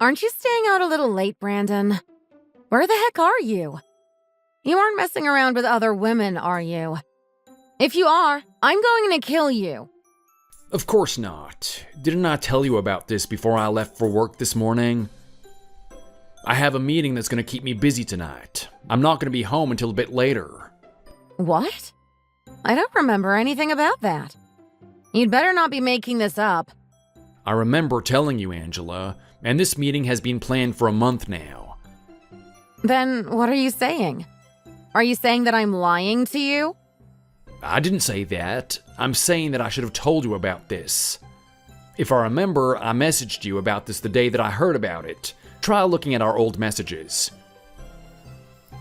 Aren't you staying out a little late, Brandon? Where the heck are you? You aren't messing around with other women, are you? If you are, I'm going to kill you. Of course not. Didn't I tell you about this before I left for work this morning? I have a meeting that's going to keep me busy tonight. I'm not going to be home until a bit later. What? I don't remember anything about that. You'd better not be making this up. I remember telling you, Angela, and this meeting has been planned for a month now. Then what are you saying? Are you saying that I'm lying to you? I didn't say that. I'm saying that I should have told you about this. If I remember, I messaged you about this the day that I heard about it. Try looking at our old messages.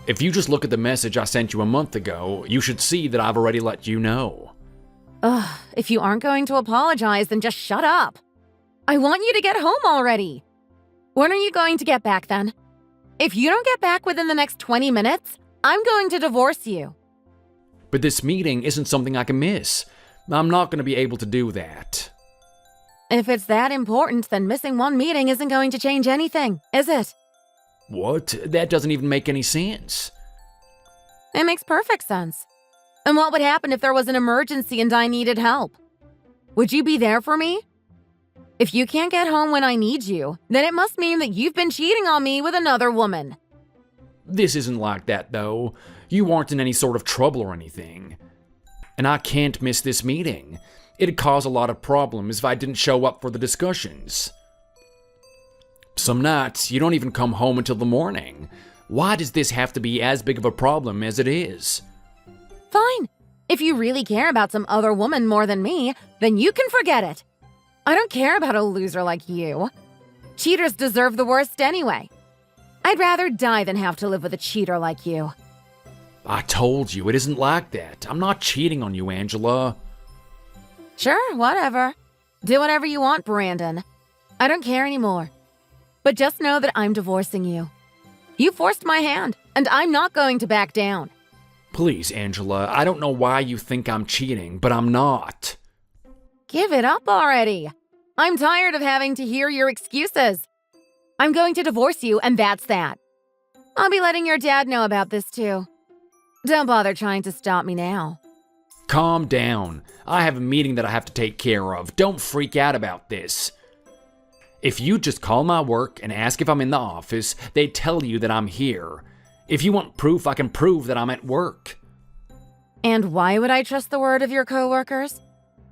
If you just look at the message I sent you a month ago, you should see that I've already let you know. Ugh, if you aren't going to apologize, then just shut up. I want you to get home already. When are you going to get back then? If you don't get back within the next 20 minutes, I'm going to divorce you. But this meeting isn't something I can miss. I'm not going to be able to do that. If it's that important, then missing one meeting isn't going to change anything, is it? What? That doesn't even make any sense. It makes perfect sense. And what would happen if there was an emergency and I needed help? Would you be there for me? If you can't get home when I need you, then it must mean that you've been cheating on me with another woman. This isn't like that, though. You aren't in any sort of trouble or anything. And I can't miss this meeting. It'd cause a lot of problems if I didn't show up for the discussions. Some nights, you don't even come home until the morning. Why does this have to be as big of a problem as it is? Fine. If you really care about some other woman more than me, then you can forget it. I don't care about a loser like you. Cheaters deserve the worst anyway. I'd rather die than have to live with a cheater like you. I told you, it isn't like that. I'm not cheating on you, Angela. Sure, whatever. Do whatever you want, Brandon. I don't care anymore. But just know that I'm divorcing you. You forced my hand, and I'm not going to back down. Please, Angela, I don't know why you think I'm cheating, but I'm not. Give it up already. I'm tired of having to hear your excuses. I'm going to divorce you, and that's that. I'll be letting your dad know about this too. Don't bother trying to stop me now. Calm down. I have a meeting that I have to take care of. Don't freak out about this. If you just call my work and ask if I'm in the office, they'd tell you that I'm here. If you want proof, I can prove that I'm at work. And why would I trust the word of your coworkers?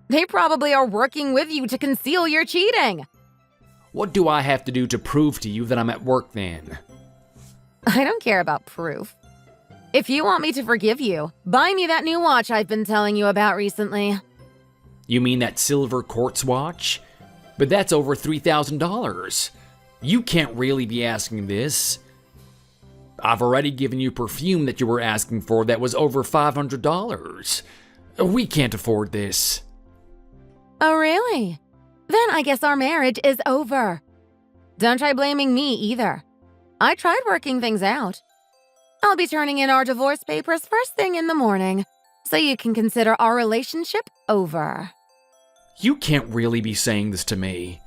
They probably are working with you to conceal your cheating. What do I have to do to prove to you that I'm at work then? I don't care about proof. If you want me to forgive you, buy me that new watch I've been telling you about recently. You mean that silver quartz watch? But that's over $3,000. You can't really be asking this. I've already given you perfume that you were asking for that was over $500. We can't afford this. Oh, really? Then I guess our marriage is over. Don't try blaming me either. I tried working things out. I'll be turning in our divorce papers first thing in the morning, so you can consider our relationship over. You can't really be saying this to me.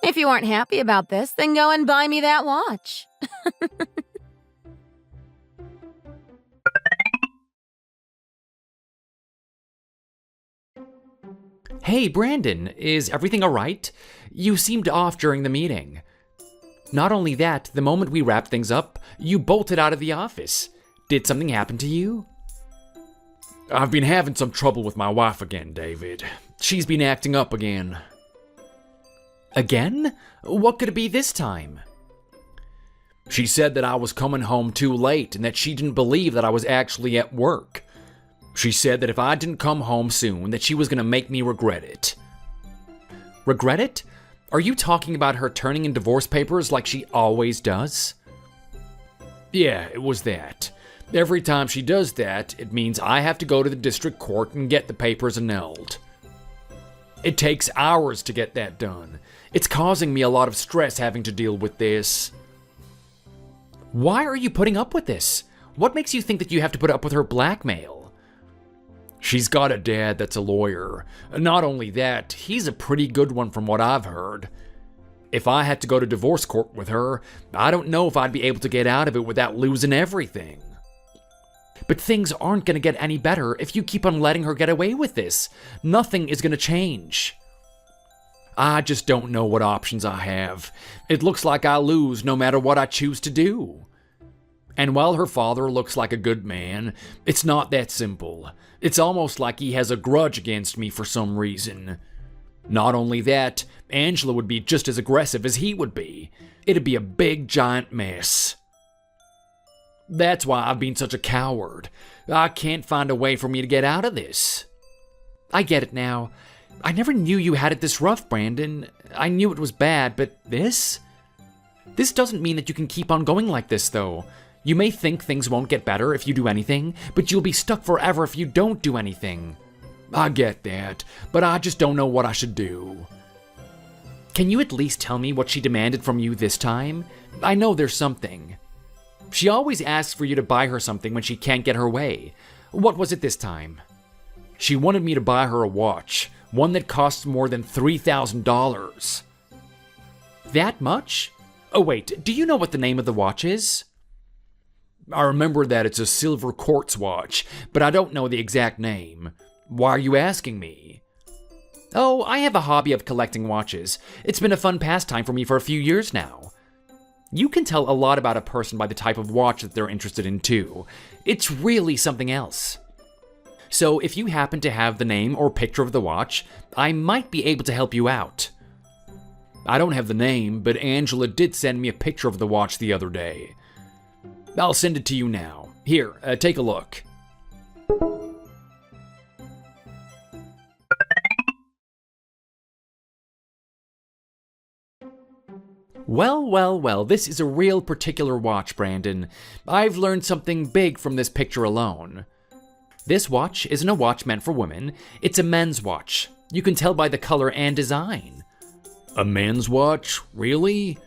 If you aren't happy about this, then go and buy me that watch. Hey, Brandon, is everything alright? You seemed off during the meeting. Not only that, the moment we wrapped things up, you bolted out of the office. Did something happen to you? I've been having some trouble with my wife again, David. She's been acting up again. Again? What could it be this time? She said that I was coming home too late and that she didn't believe that I was actually at work. She said that if I didn't come home soon, that she was going to make me regret it. Regret it? Are you talking about her turning in divorce papers like she always does? Yeah, it was that. Every time she does that, it means I have to go to the district court and get the papers annulled. It takes hours to get that done. It's causing me a lot of stress having to deal with this. Why are you putting up with this? What makes you think that you have to put up with her blackmail? She's got a dad that's a lawyer. Not only that, he's a pretty good one from what I've heard. If I had to go to divorce court with her, I don't know if I'd be able to get out of it without losing everything. But things aren't going to get any better if you keep on letting her get away with this. Nothing is going to change. I just don't know what options I have. It looks like I lose no matter what I choose to do. And while her father looks like a good man, it's not that simple. It's almost like he has a grudge against me for some reason. Not only that, Angela would be just as aggressive as he would be. It'd be a big giant mess. That's why I've been such a coward. I can't find a way for me to get out of this. I get it now. I never knew you had it this rough, Brandon. I knew it was bad, but this? This doesn't mean that you can keep on going like this, though. You may think things won't get better if you do anything, but you'll be stuck forever if you don't do anything. I get that, but I just don't know what I should do. Can you at least tell me what she demanded from you this time? I know there's something. She always asks for you to buy her something when she can't get her way. What was it this time? She wanted me to buy her a watch, one that costs more than $3,000. That much? Oh wait, do you know what the name of the watch is? I remember that it's a silver quartz watch, but I don't know the exact name. Why are you asking me? Oh, I have a hobby of collecting watches. It's been a fun pastime for me for a few years now. You can tell a lot about a person by the type of watch that they're interested in, too. It's really something else. So if you happen to have the name or picture of the watch, I might be able to help you out. I don't have the name, but Angela did send me a picture of the watch the other day. I'll send it to you now. Here, take a look. Well, this is a real particular watch, Brandon. I've learned something big from this picture alone. This watch isn't a watch meant for women, it's a men's watch. You can tell by the color and design. A men's watch? Really?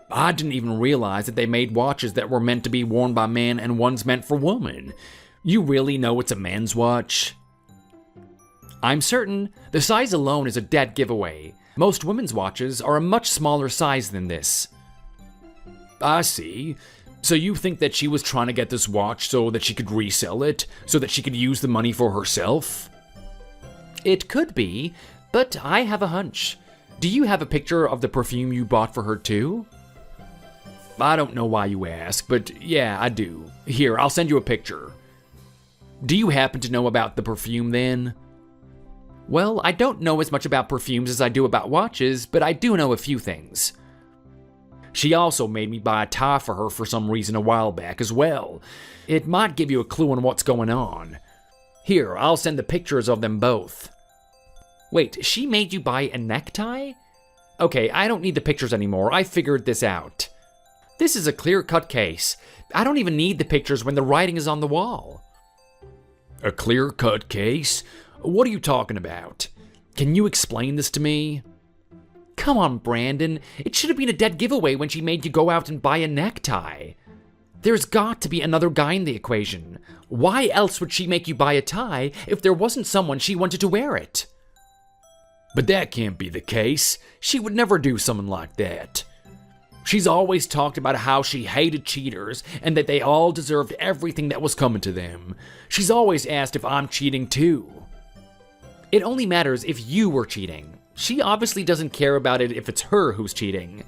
I didn't even realize that they made watches that were meant to be worn by men and ones meant for women. You really know it's a men's watch? I'm certain the size alone is a dead giveaway. Most women's watches are a much smaller size than this. I see. So you think that she was trying to get this watch so that she could resell it, so that she could use the money for herself? It could be, but I have a hunch. Do you have a picture of the perfume you bought for her too? I don't know why you ask, but yeah, I do. Here, I'll send you a picture. Do you happen to know about the perfume then? Well, I don't know as much about perfumes as I do about watches, but I do know a few things. She also made me buy a tie for her for some reason a while back as well. It might give you a clue on what's going on. Here, I'll send the pictures of them both. Wait, she made you buy a necktie? Okay, I don't need the pictures anymore. I figured this out. This is a clear-cut case. I don't even need the pictures when the writing is on the wall. A clear-cut case? What are you talking about? Can you explain this to me? Come on, Brandon. It should have been a dead giveaway when she made you go out and buy a necktie. There's got to be another guy in the equation. Why else would she make you buy a tie if there wasn't someone she wanted to wear it? But that can't be the case. She would never do something like that. She's always talked about how she hated cheaters and that they all deserved everything that was coming to them. She's always asked if I'm cheating too. It only matters if you were cheating. She obviously doesn't care about it if it's her who's cheating.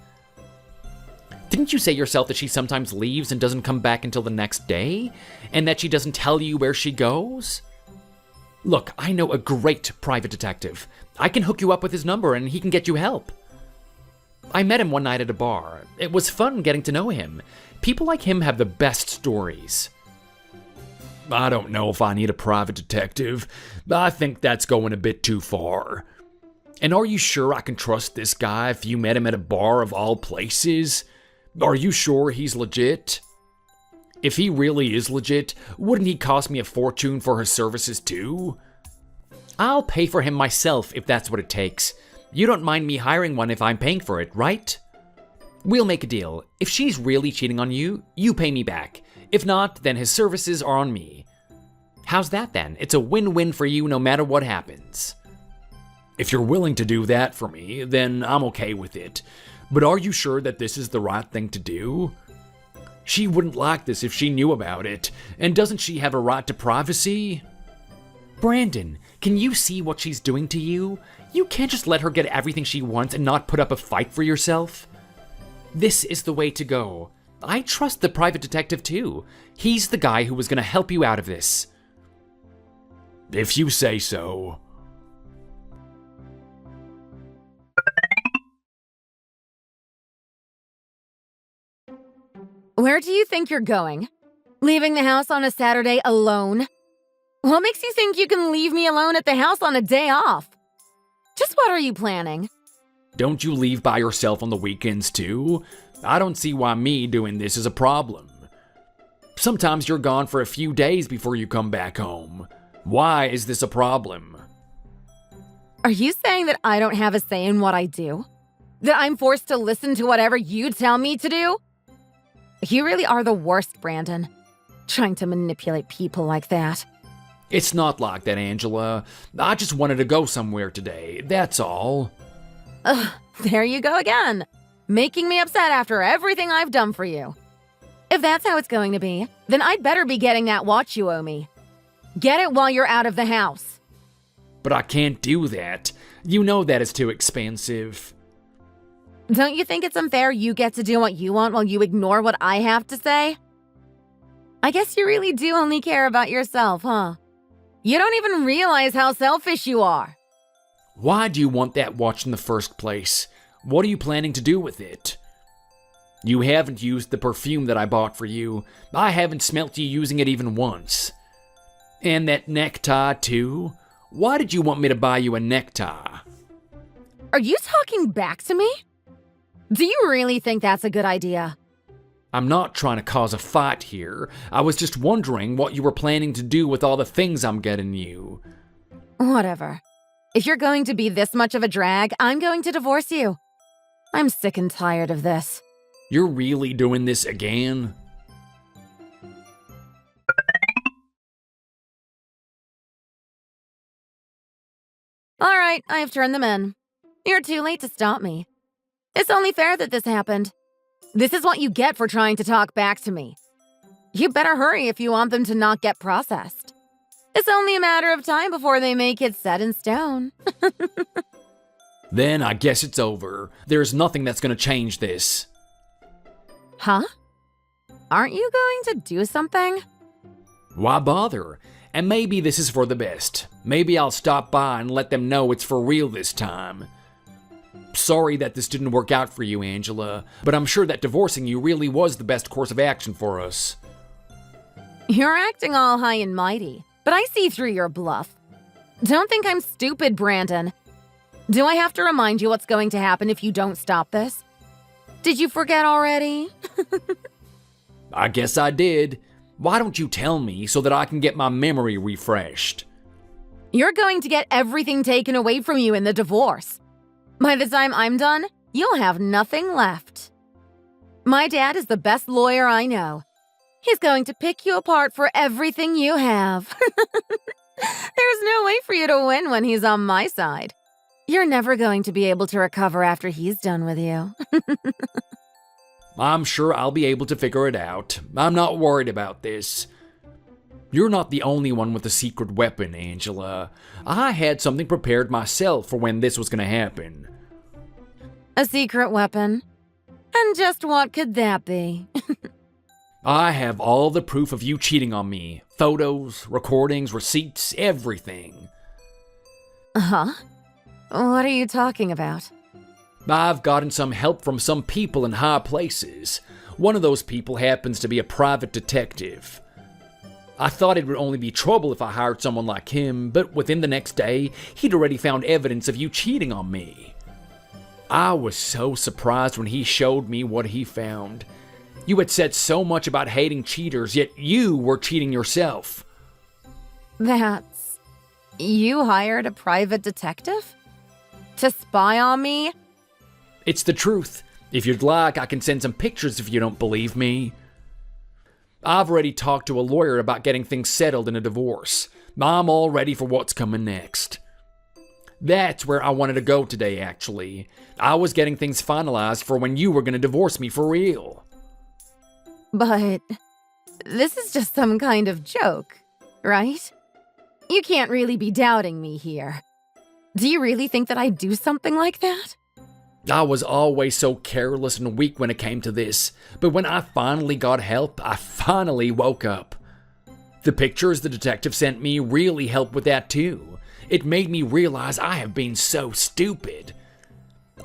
Didn't you say yourself that she sometimes leaves and doesn't come back until the next day? And that she doesn't tell you where she goes? Look, I know a great private detective. I can hook you up with his number and he can get you help. I met him one night at a bar. It was fun getting to know him. People like him have the best stories. I don't know if I need a private detective. I think that's going a bit too far. And are you sure I can trust this guy if you met him at a bar of all places? Are you sure he's legit? If he really is legit, wouldn't he cost me a fortune for his services too? I'll pay for him myself if that's what it takes. You don't mind me hiring one if I'm paying for it, right? We'll make a deal. If she's really cheating on you, you pay me back. If not, then his services are on me. How's that then? It's a win-win for you no matter what happens. If you're willing to do that for me, then I'm okay with it. But are you sure that this is the right thing to do? She wouldn't like this if she knew about it, and doesn't she have a right to privacy? Brandon, can you see what she's doing to you? You can't just let her get everything she wants and not put up a fight for yourself. This is the way to go. I trust the private detective too. He's the guy who was going to help you out of this. If you say so. Where do you think you're going? Leaving the house on a Saturday alone? What makes you think you can leave me alone at the house on a day off? Just what are you planning? Don't you leave by yourself on the weekends too? I don't see why me doing this is a problem. Sometimes you're gone for a few days before you come back home. Why is this a problem? Are you saying that I don't have a say in what I do? That I'm forced to listen to whatever you tell me to do? You really are the worst, Brandon. Trying to manipulate people like that. It's not like that, Angela. I just wanted to go somewhere today, that's all. Ugh, there you go again. Making me upset after everything I've done for you. If that's how it's going to be, then I'd better be getting that watch you owe me. Get it while you're out of the house. But I can't do that. You know that is too expensive. Don't you think it's unfair you get to do what you want while you ignore what I have to say? I guess you really do only care about yourself, huh? You don't even realize how selfish you are. Why do you want that watch in the first place? What are you planning to do with it? You haven't used the perfume that I bought for you. I haven't smelt you using it even once. And that necktie, too? Why did you want me to buy you a necktie? Are you talking back to me? Do you really think that's a good idea? I'm not trying to cause a fight here. I was just wondering what you were planning to do with all the things I'm getting you. Whatever. If you're going to be this much of a drag, I'm going to divorce you. I'm sick and tired of this. You're really doing this again? All right, I've turned them in. You're too late to stop me. It's only fair that this happened. This is what you get for trying to talk back to me. You better hurry if you want them to not get processed. It's only a matter of time before they make it set in stone. Then I guess it's over. There's nothing that's gonna change this. Huh? Aren't you going to do something? Why bother? And maybe this is for the best. Maybe I'll stop by and let them know it's for real this time. Sorry that this didn't work out for you, Angela, but I'm sure that divorcing you really was the best course of action for us. You're acting all high and mighty, but I see through your bluff. Don't think I'm stupid, Brandon. Do I have to remind you what's going to happen if you don't stop this? Did you forget already? I guess I did. Why don't you tell me so that I can get my memory refreshed? You're going to get everything taken away from you in the divorce. By the time I'm done, you'll have nothing left. My dad is the best lawyer I know. He's going to pick you apart for everything you have. There's no way for you to win when he's on my side. You're never going to be able to recover after he's done with you. I'm sure I'll be able to figure it out. I'm not worried about this. You're not the only one with a secret weapon, Angela. I had something prepared myself for when this was going to happen. A secret weapon? And just what could that be? I have all the proof of you cheating on me. Photos, recordings, receipts, everything. Huh? What are you talking about? I've gotten some help from some people in high places. One of those people happens to be a private detective. I thought it would only be trouble if I hired someone like him, but within the next day, he'd already found evidence of you cheating on me. I was so surprised when he showed me what he found. You had said so much about hating cheaters, yet you were cheating yourself. That's... You hired a private detective? To spy on me? It's the truth. If you'd like, I can send some pictures if you don't believe me. I've already talked to a lawyer about getting things settled in a divorce. I'm all ready for what's coming next. That's where I wanted to go today, actually. I was getting things finalized for when you were going to divorce me for real. But this is just some kind of joke, right? You can't really be doubting me here. Do you really think that I'd do something like that? I was always so careless and weak when it came to this, but when I finally got help, I finally woke up. The pictures the detective sent me really helped with that too. It made me realize I have been so stupid.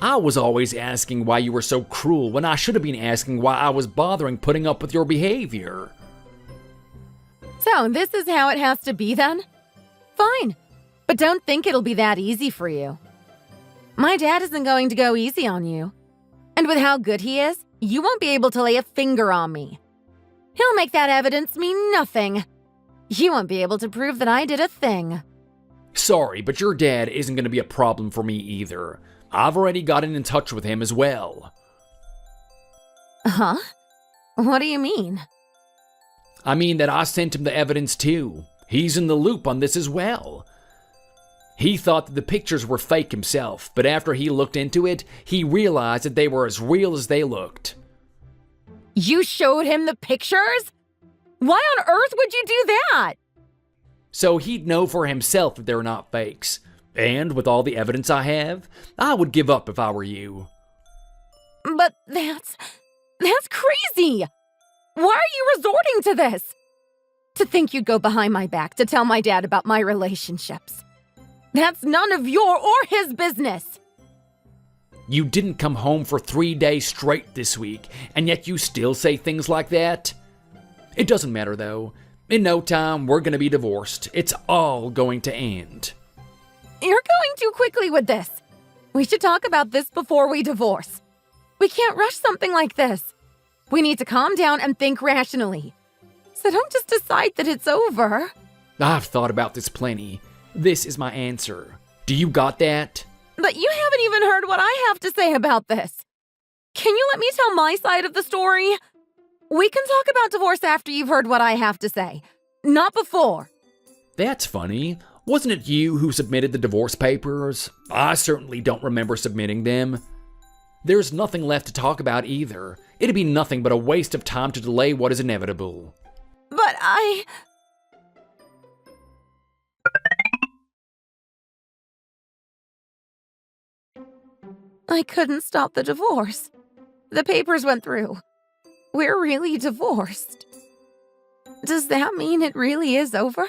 I was always asking why you were so cruel when I should have been asking why I was bothering putting up with your behavior. So this is how it has to be then? Fine, but don't think it'll be that easy for you. My dad isn't going to go easy on you. And with how good he is, you won't be able to lay a finger on me. He'll make that evidence mean nothing. You won't be able to prove that I did a thing. Sorry, but your dad isn't going to be a problem for me either. I've already gotten in touch with him as well. Huh? What do you mean? I mean that I sent him the evidence too. He's in the loop on this as well. He thought that the pictures were fake himself, but after he looked into it, he realized that they were as real as they looked. You showed him the pictures? Why on earth would you do that? So he'd know for himself that they're not fakes. And with all the evidence I have, I would give up if I were you. But that's crazy! Why are you resorting to this? To think you'd go behind my back to tell my dad about my relationships. That's none of your or his business. You didn't come home for 3 days straight this week, and yet you still say things like that? It doesn't matter though. In no time, we're gonna be divorced. It's all going to end. You're going too quickly with this. We should talk about this before we divorce. We can't rush something like this. We need to calm down and think rationally. So don't just decide that it's over. I've thought about this plenty. This is my answer. Do you got that? But you haven't even heard what I have to say about this. Can you let me tell my side of the story? We can talk about divorce after you've heard what I have to say, not before. That's funny. Wasn't it you who submitted the divorce papers? I certainly don't remember submitting them. There's nothing left to talk about either. It'd be nothing but a waste of time to delay what is inevitable. But I couldn't stop the divorce. The papers went through. We're really divorced. Does that mean it really is over?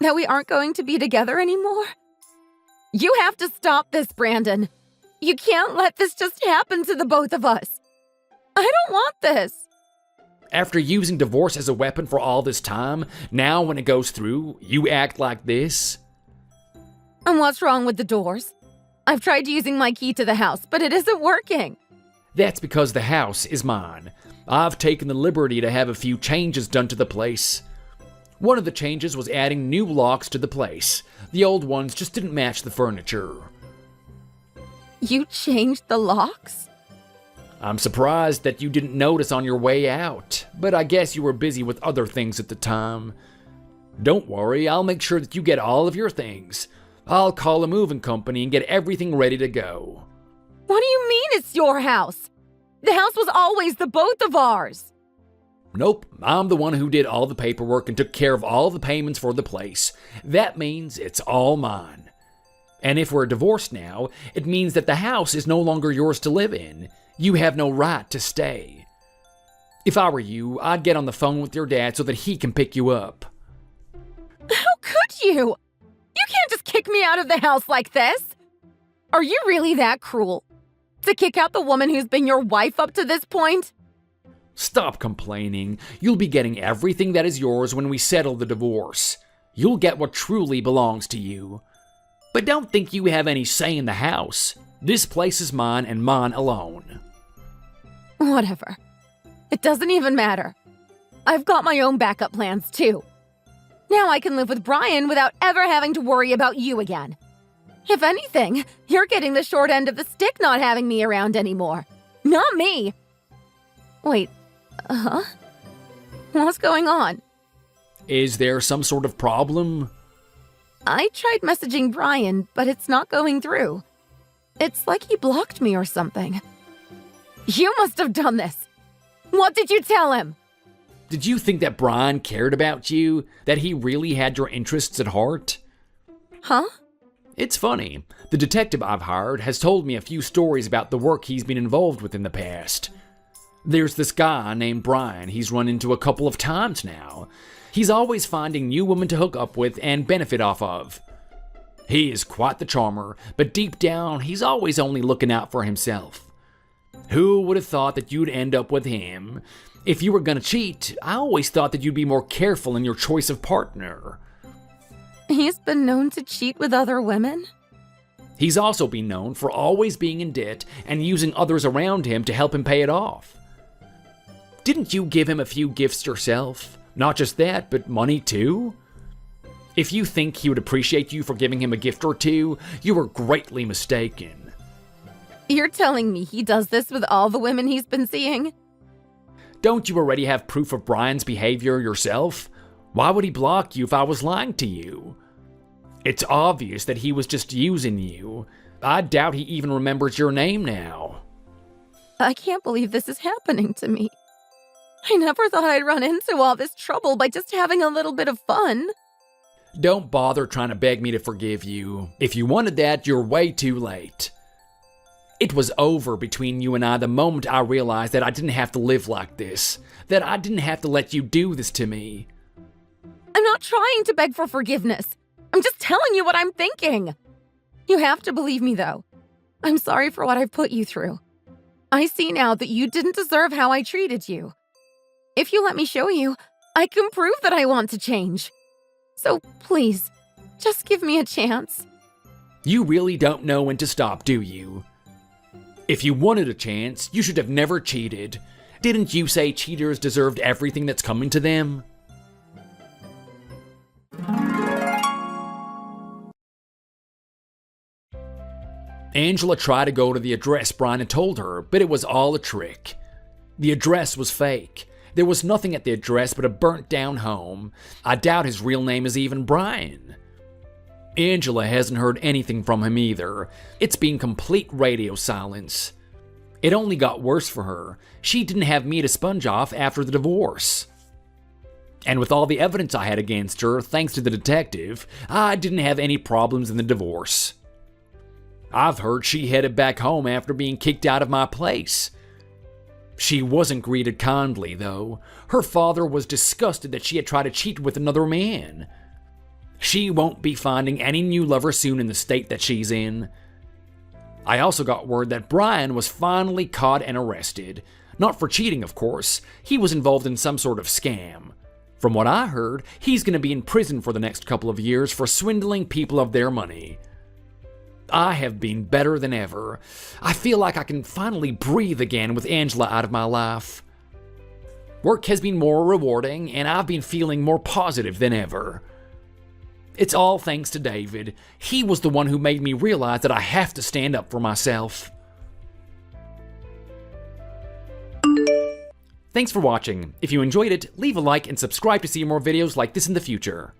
That we aren't going to be together anymore? You have to stop this, Brandon. You can't let this just happen to the both of us. I don't want this. After using divorce as a weapon for all this time, now when it goes through, you act like this? And what's wrong with the doors? I've tried using my key to the house, but it isn't working. That's because the house is mine. I've taken the liberty to have a few changes done to the place. One of the changes was adding new locks to the place. The old ones just didn't match the furniture. You changed the locks? I'm surprised that you didn't notice on your way out, but I guess you were busy with other things at the time. Don't worry, I'll make sure that you get all of your things. I'll call a moving company and get everything ready to go. What do you mean it's your house? The house was always the both of ours. Nope, I'm the one who did all the paperwork and took care of all the payments for the place. That means it's all mine. And if we're divorced now, it means that the house is no longer yours to live in. You have no right to stay. If I were you, I'd get on the phone with your dad so that he can pick you up. How could you? You can't just kick me out of the house like this. Are you really that cruel? To kick out the woman who's been your wife up to this point? Stop complaining. You'll be getting everything that is yours when we settle the divorce. You'll get what truly belongs to you. But don't think you have any say in the house. This place is mine and mine alone. Whatever. It doesn't even matter. I've got my own backup plans too. Now I can live with Brian without ever having to worry about you again. If anything, you're getting the short end of the stick not having me around anymore. Not me. Wait, What's going on? Is there some sort of problem? I tried messaging Brian, but it's not going through. It's like he blocked me or something. You must have done this. What did you tell him? Did you think that Brian cared about you? That he really had your interests at heart? Huh? It's funny. The detective I've hired has told me a few stories about the work he's been involved with in the past. There's this guy named Brian he's run into a couple of times now. He's always finding new women to hook up with and benefit off of. He is quite the charmer, but deep down, he's always only looking out for himself. Who would have thought that you'd end up with him? If you were gonna cheat, I always thought that you'd be more careful in your choice of partner. He's been known to cheat with other women? He's also been known for always being in debt and using others around him to help him pay it off. Didn't you give him a few gifts yourself? Not just that, but money too? If you think he would appreciate you for giving him a gift or two, you are greatly mistaken. You're telling me he does this with all the women he's been seeing? Don't you already have proof of Brian's behavior yourself? Why would he block you if I was lying to you? It's obvious that he was just using you. I doubt he even remembers your name now. I can't believe this is happening to me. I never thought I'd run into all this trouble by just having a little bit of fun. Don't bother trying to beg me to forgive you. If you wanted that, you're way too late. It was over between you and I the moment I realized that I didn't have to live like this, that I didn't have to let you do this to me. I'm not trying to beg for forgiveness. I'm just telling you what I'm thinking. You have to believe me, though. I'm sorry for what I've put you through. I see now that you didn't deserve how I treated you. If you let me show you, I can prove that I want to change. So please, just give me a chance. You really don't know when to stop, do you? If you wanted a chance, you should have never cheated. Didn't you say cheaters deserved everything that's coming to them? Angela tried to go to the address Brian had told her, but it was all a trick. The address was fake. There was nothing at the address but a burnt-down home. I doubt his real name is even Brian. Angela hasn't heard anything from him either. It's been complete radio silence. It only got worse for her. She didn't have me to sponge off after the divorce. And with all the evidence I had against her, thanks to the detective, I didn't have any problems in the divorce. I've heard she headed back home after being kicked out of my place. She wasn't greeted kindly, though. Her father was disgusted that she had tried to cheat with another man. She won't be finding any new lover soon in the state that she's in. I also got word that Brian was finally caught and arrested. Not for cheating, of course. He was involved in some sort of scam. From what I heard, he's going to be in prison for the next couple of years for swindling people of their money. I have been better than ever. I feel like I can finally breathe again with Angela out of my life. Work has been more rewarding, and I've been feeling more positive than ever. It's all thanks to David. He was the one who made me realize that I have to stand up for myself. Thanks for watching. If you enjoyed it, leave a like and subscribe to see more videos like this in the future.